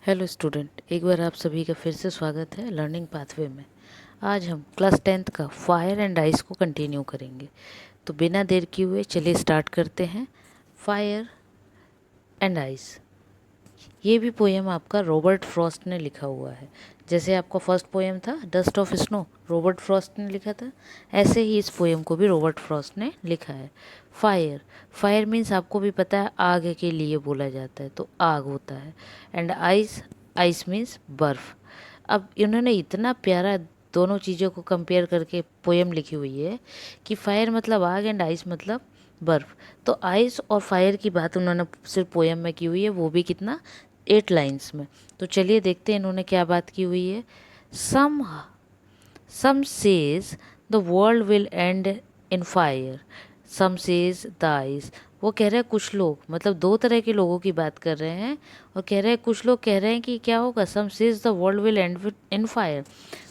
Hello student, एक बार आप सभी का फिर से स्वागत है लर्निंग पाथवे में। आज हम क्लास 10th का फायर एंड आइस को कंटिन्यू करेंगे। तो बिना देर किए हुए चलिए स्टार्ट करते हैं। फायर एंड आइस, ये भी पोएम आपका रॉबर्ट फ्रॉस्ट ने लिखा हुआ है। जैसे आपका फर्स्ट पोएम था dust of snow, Robert Frost ने लिखा था, ऐसे ही इस पोएम को भी रॉबर्ट फ्रॉस्ट ने लिखा है। फायर, फायर मीन्स आपको भी पता है आग के लिए बोला जाता है, तो आग होता है। एंड आइस, आइस मीन्स बर्फ़। अब इन्होंने इतना प्यारा दोनों चीज़ों को कंपेयर करके पोएम लिखी हुई है कि फायर मतलब आग एंड आइस मतलब बर्फ़। तो आइस और फायर की बात उन्होंने सिर्फ पोएम में की हुई है, वो भी कितना, 8 लाइन्स में। तो चलिए देखते हैं इन्होंने क्या बात की हुई है। Some some says the world will end in fire, some says the ice. वो कह रहे हैं कुछ लोग, मतलब दो तरह के लोगों की बात कर रहे हैं, और कह रहे हैं कुछ लोग कह रहे हैं कि क्या होगा, some says the world will end in fire.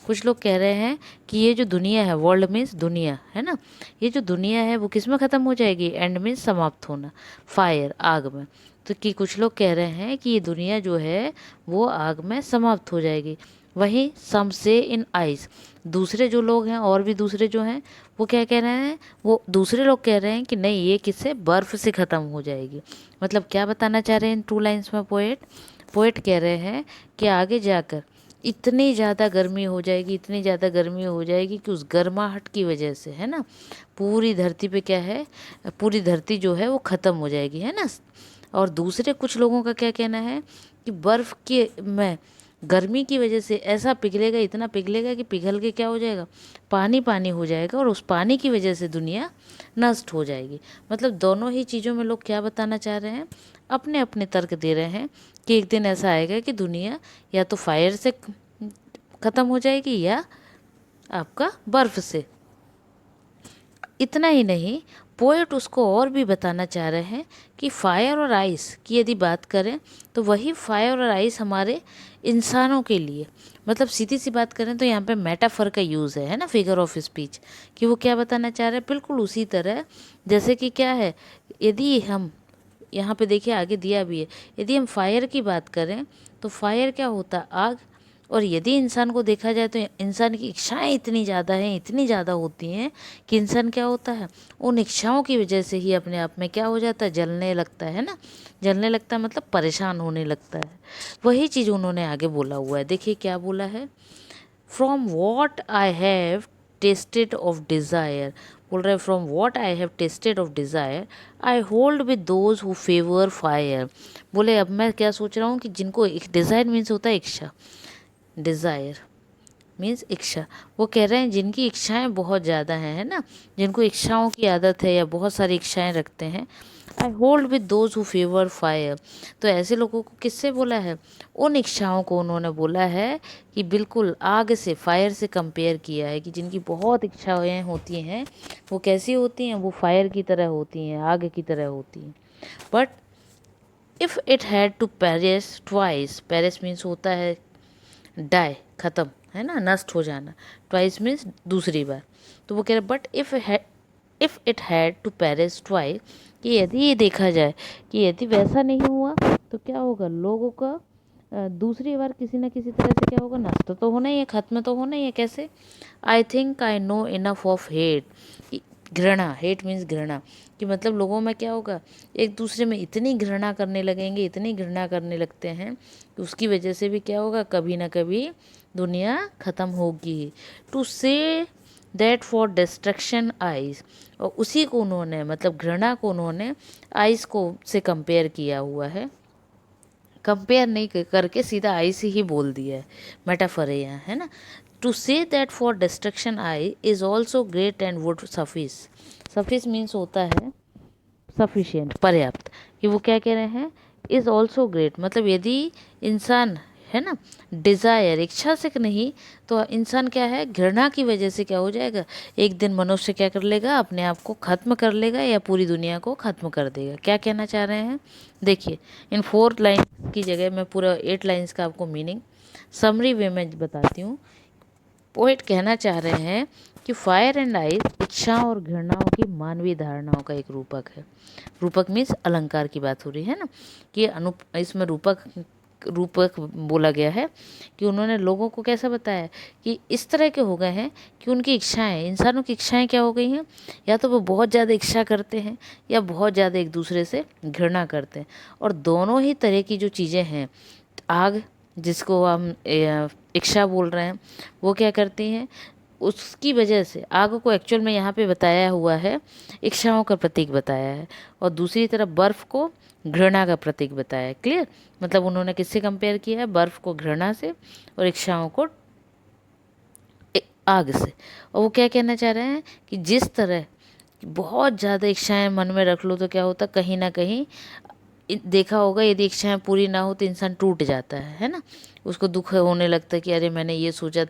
कुछ लोग कह रहे हैं कि ये जो दुनिया है, वर्ल्ड मीन्स दुनिया है ना, ये जो दुनिया है वो किस में ख़त्म हो जाएगी, एंड मीन्स समाप्त होना, फायर आग में। तो कि कुछ लोग कह रहे हैं कि ये दुनिया जो है वो आग में समाप्त हो जाएगी। वहीं सम से इन आइस, दूसरे जो लोग हैं और भी दूसरे जो हैं वो क्या कह रहे हैं, वो दूसरे लोग कह रहे हैं कि नहीं, ये किससे, बर्फ़ से ख़त्म हो जाएगी। मतलब क्या बताना चाह रहे हैं इन 2 लाइन्स में पोएट कह रहे हैं कि आगे जाकर इतनी ज़्यादा गर्मी हो जाएगी, इतनी ज़्यादा गर्मी हो जाएगी कि उस गर्माहट की वजह से, है ना, पूरी धरती पे क्या है, पूरी धरती जो है वो ख़त्म हो जाएगी, है ना। और दूसरे कुछ लोगों का क्या कहना है कि बर्फ़ के में गर्मी की वजह से ऐसा पिघलेगा, इतना पिघलेगा कि पिघल के क्या हो जाएगा, पानी पानी हो जाएगा, और उस पानी की वजह से दुनिया नष्ट हो जाएगी। मतलब दोनों ही चीज़ों में लोग क्या बताना चाह रहे हैं, अपने अपने तर्क दे रहे हैं कि एक दिन ऐसा आएगा कि दुनिया या तो फायर से ख़त्म हो जाएगी या आपका बर्फ़ से। इतना ही नहीं, पोएट उसको और भी बताना चाह रहे हैं कि फायर और आइस की यदि बात करें तो वही फायर और आइस हमारे इंसानों के लिए, मतलब सीधी सी बात करें तो यहाँ पे मेटाफर का यूज़ है ना, फिगर ऑफ स्पीच, कि वो क्या बताना चाह रहे हैं, बिल्कुल उसी तरह जैसे कि क्या है, यदि हम यहाँ पे देखिए आगे दिया भी है, यदि हम फायर की बात करें तो फायर क्या होता है, आग। और यदि इंसान को देखा जाए तो इंसान की इच्छाएं इतनी ज़्यादा हैं, इतनी ज़्यादा होती हैं कि इंसान क्या होता है, उन इच्छाओं की वजह से ही अपने आप में क्या हो जाता है, जलने लगता है ना। जलने लगता है मतलब परेशान होने लगता है। वही चीज़ उन्होंने आगे बोला हुआ है, देखिए क्या बोला है। From what I have tested of desire, बोल रहे हैं from what I have tested of desire I hold with those who favour fire. बोले अब मैं क्या सोच रहा हूँ कि जिनको, एक डिज़ायर मीन्स होता है इच्छा, डिज़ायर मीन्स इच्छा, वो कह रहे हैं जिनकी इच्छाएं बहुत ज़्यादा हैं, है ना, जिनको इच्छाओं की आदत है या बहुत सारी इच्छाएं रखते हैं, I hold with those who favour fire. तो ऐसे लोगों को किससे बोला है, उन इच्छाओं को उन्होंने बोला है कि बिल्कुल आग से, फायर से कंपेयर किया है, कि जिनकी बहुत इच्छाएं होती हैं वो कैसी होती हैं, वो फायर की तरह होती हैं, आग की तरह होती हैं। But if it had to perish twice, perish means होता है डाई, ख़त्म, है ना, नष्ट हो जाना, ट्वाइस मीन्स दूसरी बार। तो वो कह रहे but if it had to perish twice, कि यदि ये देखा जाए कि यदि वैसा नहीं हुआ तो क्या होगा, लोगों का दूसरी बार किसी न किसी तरह से क्या होगा, नष्ट तो होना ही है, ख़त्म तो होना ही है। कैसे, I think I know enough of hate, घृणा, हेट मीन्स घृणा, कि मतलब लोगों में क्या होगा, एक दूसरे में इतनी घृणा करने लगेंगे, इतनी घृणा करने लगते हैं कि उसकी वजह से भी क्या होगा, कभी ना कभी दुनिया ख़त्म होगी। To say that for destruction eyes, और उसी को उन्होंने, मतलब घृणा को उन्होंने आइस को से कंपेयर किया हुआ है। कंपेयर नहीं करके सीधा आई से ही बोल दिया है, मेटाफर है यहाँ, है ना। To say that for destruction ice is also great and would suffice, suffice means होता है सफिशिएंट, पर्याप्त, कि वो क्या कह रहे हैं, इज़ ऑल्सो ग्रेट, मतलब यदि इंसान, है ना, डिज़ायर, इच्छा से नहीं, तो इंसान क्या है, घृणा की वजह से क्या हो जाएगा, एक दिन मनुष्य क्या कर लेगा, अपने आप को ख़त्म कर लेगा या पूरी दुनिया को ख़त्म कर देगा। क्या कहना चाह रहे हैं, देखिए इन 4 लाइन की जगह मैं पूरा 8 लाइन्स का आपको मीनिंग समरी वे में बताती हूँ। पोएट कहना चाह रहे हैं कि फायर एंड आइस इच्छाओं और घृणाओं की मानवीय धारणाओं का एक रूपक है। रूपक मीन्स अलंकार की बात हो रही है ना, कि इसमें रूपक रूपक बोला गया है कि उन्होंने लोगों को कैसा बताया कि इस तरह के हो गए हैं कि उनकी इच्छाएं, इंसानों की इच्छाएं क्या हो गई हैं, या तो वो बहुत ज़्यादा इच्छा करते हैं या बहुत ज़्यादा एक दूसरे से घृणा करते हैं। और दोनों ही तरह की जो चीज़ें हैं, आग जिसको हम इच्छा बोल रहे हैं, वो क्या करती हैं, उसकी वजह से आग को एक्चुअल में यहाँ पे बताया हुआ है, इच्छाओं का प्रतीक बताया है, और दूसरी तरफ बर्फ़ को घृणा का प्रतीक बताया है। क्लियर? मतलब उन्होंने किससे कंपेयर किया है, बर्फ़ को घृणा से और इच्छाओं को आग से। और वो क्या कहना चाह रहे हैं कि जिस तरह बहुत ज़्यादा इच्छाएं मन में रख लो तो क्या होता, कहीं ना कहीं देखा होगा, यदि इच्छाएं पूरी ना हो तो इंसान टूट जाता है ना। उसको दुख होने लगता है कि अरे मैंने ये सोचा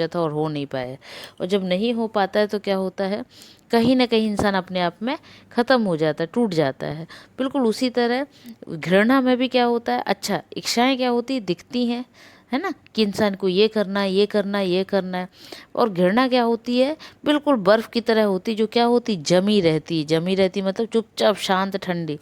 था और हो नहीं पाया। और जब नहीं हो पाता है तो क्या होता है, कहीं ना कहीं इंसान अपने आप में ख़त्म हो जाता है, टूट जाता है। बिल्कुल उसी तरह घृणा में भी क्या होता है, अच्छा इच्छाएं क्या होती है, दिखती हैं, है ना, कि इंसान को ये करना है, ये करना है, ये करना है। और घृणा क्या होती है, बिल्कुल बर्फ़ की तरह होती, जो क्या होती, जमी रहती मतलब चुपचाप शांत ठंडी।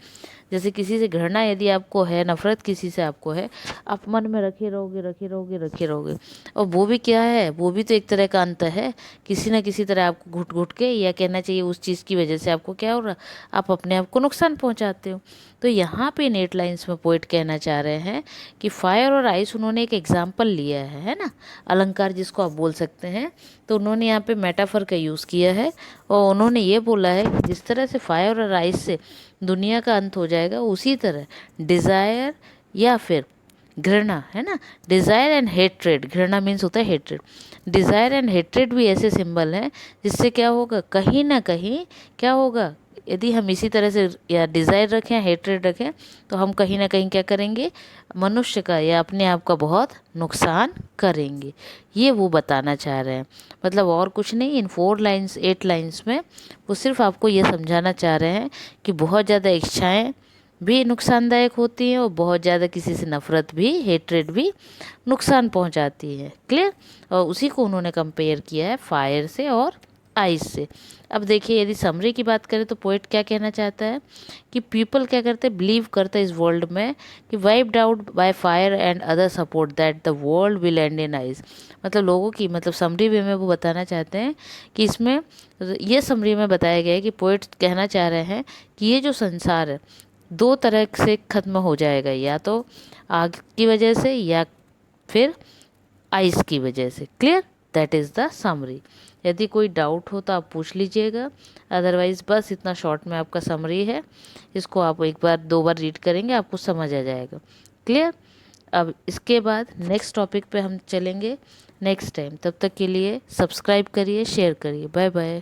जैसे किसी से घृणा यदि आपको है, नफरत किसी से आपको है, आप मन में रखे रहोगे, रखे रहोगे, रखे रहोगे। और वो भी क्या है, वो भी तो एक तरह का अंत है, किसी ना किसी तरह आपको घुट घुट के, या कहना चाहिए उस चीज़ की वजह से आपको क्या हो रहा, आप अपने आप को नुकसान पहुंचाते हो। तो यहाँ पे नेट लाइंस में पोइट कहना चाह रहे हैं कि फायर और आइस उन्होंने एक एग्जाम्पल लिया है ना, अलंकार जिसको आप बोल सकते हैं। तो उन्होंने यहाँ पे मेटाफर का यूज़ किया है, और उन्होंने ये बोला है कि जिस तरह से फायर और आइस से दुनिया का अंत हो जाएगा, उसी तरह डिज़ायर या फिर घृणा, है ना, डिज़ायर एंड हेट्रेड, घृणा मीन्स होता है हेट्रेड, डिज़ायर एंड हेट्रेड भी ऐसे सिंबल हैं जिससे क्या होगा, कहीं ना कहीं क्या होगा, यदि हम इसी तरह से या डिज़ायर रखें, हेट्रेड रखें, तो हम कहीं ना कहीं क्या करेंगे, मनुष्य का या अपने आप का बहुत नुकसान करेंगे। ये वो बताना चाह रहे हैं। मतलब और कुछ नहीं, इन 4 लाइन्स 8 लाइन्स में वो सिर्फ आपको ये समझाना चाह रहे हैं कि बहुत ज़्यादा इच्छाएं भी नुकसानदायक होती हैं, और बहुत ज़्यादा किसी से नफ़रत भी, हेट्रेड भी नुकसान पहुंचाती है। क्लियर? और उसी को उन्होंने कंपेयर किया है फायर से और आइस से। अब देखिए, यदि समरी की बात करें तो पोएट क्या कहना चाहता है कि पीपल क्या करते, बिलीव करते इस वर्ल्ड में कि wiped out by fire and other support that the world will end in ice. मतलब लोगों की, मतलब समरी वे में वो बताना चाहते हैं कि इसमें ये समरी में बताया गया है कि पोएट कहना चाह रहे हैं कि ये जो संसार है 2 तरह से ख़त्म हो जाएगा, या तो आग की वजह से या फिर आइस की वजह से। Clear? That is the summary. यदि कोई डाउट हो तो आप पूछ लीजिएगा, अदरवाइज़ बस इतना शॉर्ट में आपका समरी है। इसको आप एक बार 2 बार रीड करेंगे, आपको समझ आ जाएगा। क्लियर? अब इसके बाद नेक्स्ट टॉपिक पे हम चलेंगे नेक्स्ट टाइम। तब तक के लिए सब्सक्राइब करिए, शेयर करिए। Bye bye.